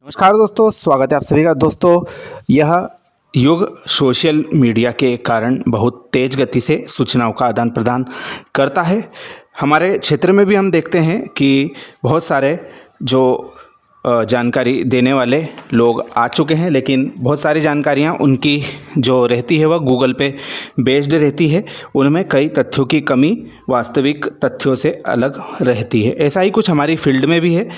नमस्कार दोस्तों, स्वागत है आप सभी का। दोस्तों, यह युग सोशल मीडिया के कारण बहुत तेज़ गति से सूचनाओं का आदान प्रदान करता है। हमारे क्षेत्र में भी हम देखते हैं कि बहुत सारे जो जानकारी देने वाले लोग आ चुके हैं, लेकिन बहुत सारी जानकारियां उनकी जो रहती है वह गूगल पे बेस्ड रहती है। उनमें कई तथ्यों की कमी वास्तविक तथ्यों से अलग रहती है। ऐसा ही कुछ हमारी फील्ड में भी है।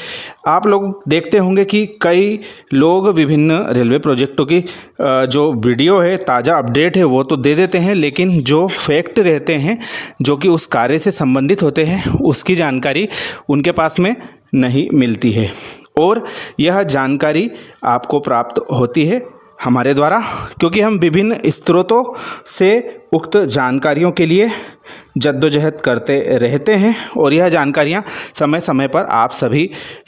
आप लोग देखते होंगे कि कई लोग विभिन्न रेलवे प्रोजेक्टों की जो वीडियो है, ताज़ा अपडेट है, वो तो दे देते हैं, लेकिन जो फैक्ट रहते हैं, जो कि उस कार्य से संबंधित होते हैं, उसकी जानकारी उनके पास में नहीं मिलती है। और यह जानकारी आपको प्राप्त होती है हमारे द्वारा, क्योंकि हम विभिन्न स्रोतों से उक्त जानकारियों के लिए जद्दोजहद करते रहते हैं और यह जानकारियां समय समय पर आप सभी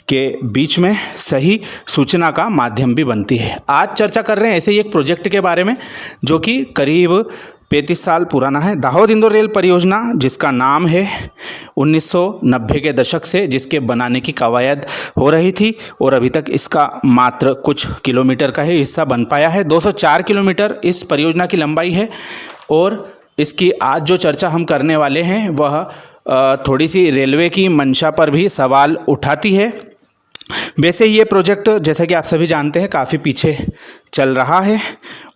के बीच में सही सूचना का माध्यम भी बनती है। आज चर्चा कर रहे हैं ऐसे ही एक प्रोजेक्ट के बारे में जो कि करीब 35 साल पुराना है। दाहोद इंदौर रेल परियोजना, जिसका नाम है 1990 के दशक से जिसके बनाने की कवायद हो रही थी और अभी तक इसका मात्र कुछ किलोमीटर का ही हिस्सा बन पाया है। 204 किलोमीटर इस परियोजना की लंबाई है और इसकी आज जो चर्चा हम करने वाले हैं वह थोड़ी सी रेलवे की मंशा पर भी सवाल उठाती है। वैसे ये प्रोजेक्ट, जैसा कि आप सभी जानते हैं, काफ़ी पीछे चल रहा है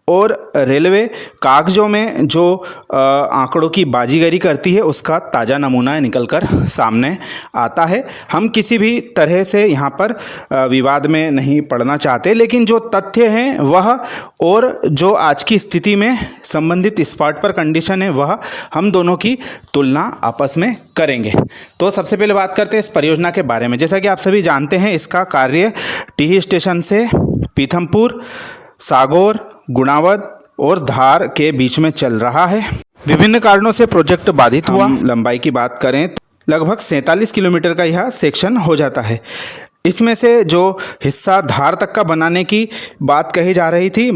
और रेलवे कागज़ों में जो आंकड़ों की बाजीगरी करती है उसका ताज़ा नमूना निकल कर सामने आता है। हम किसी भी तरह से यहाँ पर विवाद में नहीं पड़ना चाहते, लेकिन जो तथ्य हैं वह और जो आज की स्थिति में संबंधित स्पॉट पर कंडीशन है वह हम दोनों की तुलना आपस में करेंगे। तो सबसे पहले बात करते हैं इस परियोजना के बारे में। जैसा कि आप सभी जानते हैं, इसका कार्य टीही स्टेशन से पीथमपुर, सागौर, गुणावत और धार के बीच में चल रहा है। विभिन्न कारणों से प्रोजेक्ट बाधित हुआ। लंबाई की बात करें तो लगभग 47 किलोमीटर का यह सेक्शन हो जाता है। इसमें से जो हिस्सा धार तक का बनाने की बात कही जा रही थी,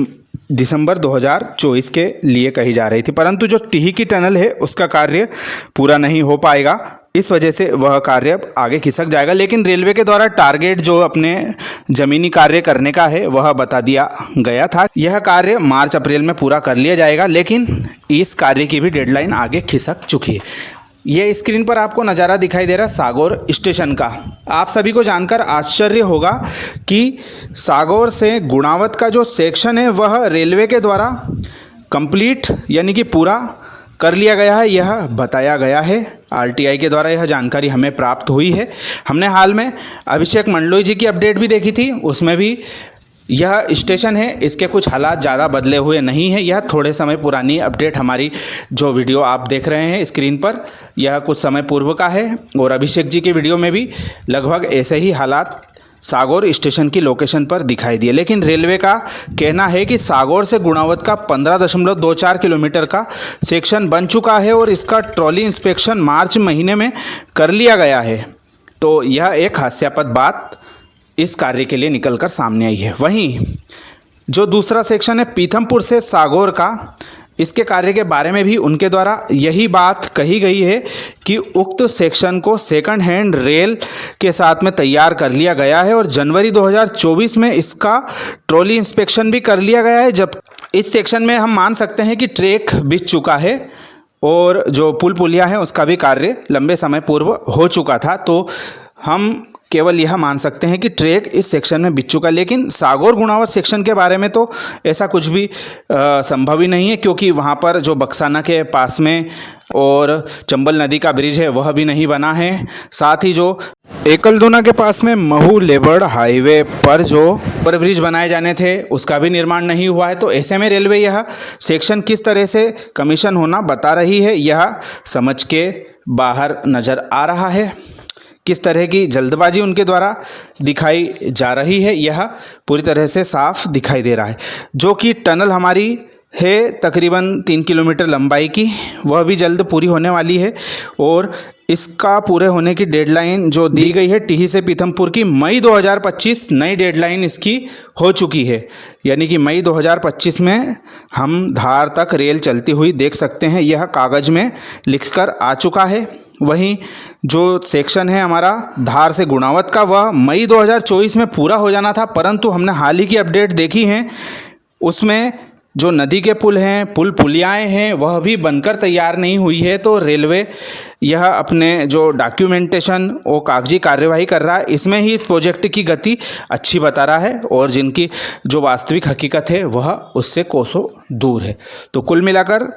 दिसंबर 2024 के लिए कही जा रही थी, परंतु जो टीही की टनल है उसका कार्य पूरा नहीं हो पाएगा। इस वजह से वह कार्य आगे खिसक जाएगा। लेकिन रेलवे के द्वारा टारगेट जो अपने ज़मीनी कार्य करने का है वह बता दिया गया था। यह कार्य मार्च अप्रैल में पूरा कर लिया जाएगा, लेकिन इस कार्य की भी डेडलाइन आगे खिसक चुकी है। ये स्क्रीन पर आपको नज़ारा दिखाई दे रहा है सागौर स्टेशन का। आप सभी को जानकर आश्चर्य होगा कि सागौर से गुणावत का जो सेक्शन है वह रेलवे के द्वारा कंप्लीट यानी कि पूरा कर लिया गया है, यह बताया गया है। आरटीआई के द्वारा यह जानकारी हमें प्राप्त हुई है। हमने हाल में अभिषेक मंडलोई जी की अपडेट भी देखी थी, उसमें भी यह स्टेशन है, इसके कुछ हालात ज़्यादा बदले हुए नहीं है। यह थोड़े समय पुरानी अपडेट, हमारी जो वीडियो आप देख रहे हैं स्क्रीन पर, यह कुछ समय पूर्व का है और अभिषेक जी की वीडियो में भी लगभग ऐसे ही हालात सागौर स्टेशन की लोकेशन पर दिखाई दिए। लेकिन रेलवे का कहना है कि सागौर से गुणावत का 15.24 किलोमीटर का सेक्शन बन चुका है और इसका ट्रॉली इंस्पेक्शन मार्च महीने में कर लिया गया है। तो यह एक हास्यास्पद बात इस कार्य के लिए निकल कर सामने आई है। वहीं जो दूसरा सेक्शन है पीथमपुर से सागौर का, इसके कार्य के बारे में भी उनके द्वारा यही बात कही गई है कि उक्त सेक्शन को सेकंड हैंड रेल के साथ में तैयार कर लिया गया है और जनवरी 2024 में इसका ट्रॉली इंस्पेक्शन भी कर लिया गया है। जब इस सेक्शन में हम मान सकते हैं कि ट्रैक बिछ चुका है और जो पुल पुलिया है उसका भी कार्य लंबे समय पूर्व हो चुका था, तो हम केवल यह मान सकते हैं कि ट्रैक इस सेक्शन में बिछ चुका। लेकिन सागौर गुणावत सेक्शन के बारे में तो ऐसा कुछ भी संभव ही नहीं है, क्योंकि वहाँ पर जो बक्साना के पास में और चंबल नदी का ब्रिज है वह भी नहीं बना है। साथ ही जो एकलदोना के पास में महू लेबड़ हाईवे पर जो ओवर ब्रिज बनाए जाने थे उसका भी निर्माण नहीं हुआ है। तो ऐसे में रेलवे यह सेक्शन किस तरह से कमीशन होना बता रही है, यह समझ के बाहर नज़र आ रहा है। किस तरह की जल्दबाजी उनके द्वारा दिखाई जा रही है, यह पूरी तरह से साफ दिखाई दे रहा है। जो कि टनल हमारी है तकरीबन 3 किलोमीटर लंबाई की, वह भी जल्द पूरी होने वाली है और इसका पूरे होने की डेडलाइन जो दी गई है टीही से पीथमपुर की मई 2025 नई डेडलाइन इसकी हो चुकी है। यानी कि मई 2025 में हम धार तक रेल चलती हुई देख सकते हैं, यह कागज़ में लिखकर आ चुका है। वहीं जो सेक्शन है हमारा धार से गुणावत का, वह मई 2024 में पूरा हो जाना था, परंतु हमने हाल ही की अपडेट देखी हैं, उसमें जो नदी के पुल हैं, पुलियाएँ हैं, वह भी बनकर तैयार नहीं हुई है। तो रेलवे यह अपने जो डॉक्यूमेंटेशन वो कागजी कार्यवाही कर रहा है, इसमें ही इस प्रोजेक्ट की गति अच्छी बता रहा है, और जिनकी जो वास्तविक हकीकत है वह उससे कोसों दूर है। तो कुल मिलाकर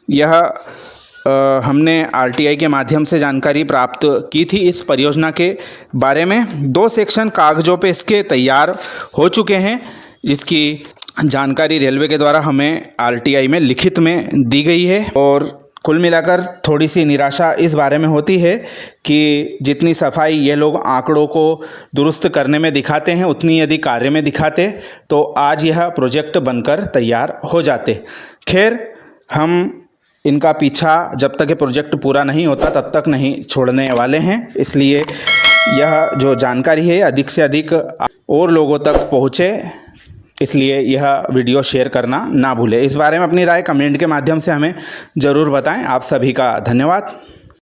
यह हमने आरटीआई के माध्यम से जानकारी प्राप्त की थी इस परियोजना के बारे में। 2 सेक्शन कागजों पे इसके तैयार हो चुके हैं, जिसकी जानकारी रेलवे के द्वारा हमें आरटीआई में लिखित में दी गई है। और कुल मिलाकर थोड़ी सी निराशा इस बारे में होती है कि जितनी सफाई ये लोग आंकड़ों को दुरुस्त करने में दिखाते हैं, उतनी यदि कार्य में दिखाते तो आज यह प्रोजेक्ट बनकर तैयार हो जाते। खैर, हम इनका पीछा जब तक ये प्रोजेक्ट पूरा नहीं होता तब तक नहीं छोड़ने वाले हैं, इसलिए यह जो जानकारी है अधिक से अधिक और लोगों तक पहुँचे, इसलिए यह वीडियो शेयर करना ना भूलें। इस बारे में अपनी राय कमेंट के माध्यम से हमें ज़रूर बताएं। आप सभी का धन्यवाद।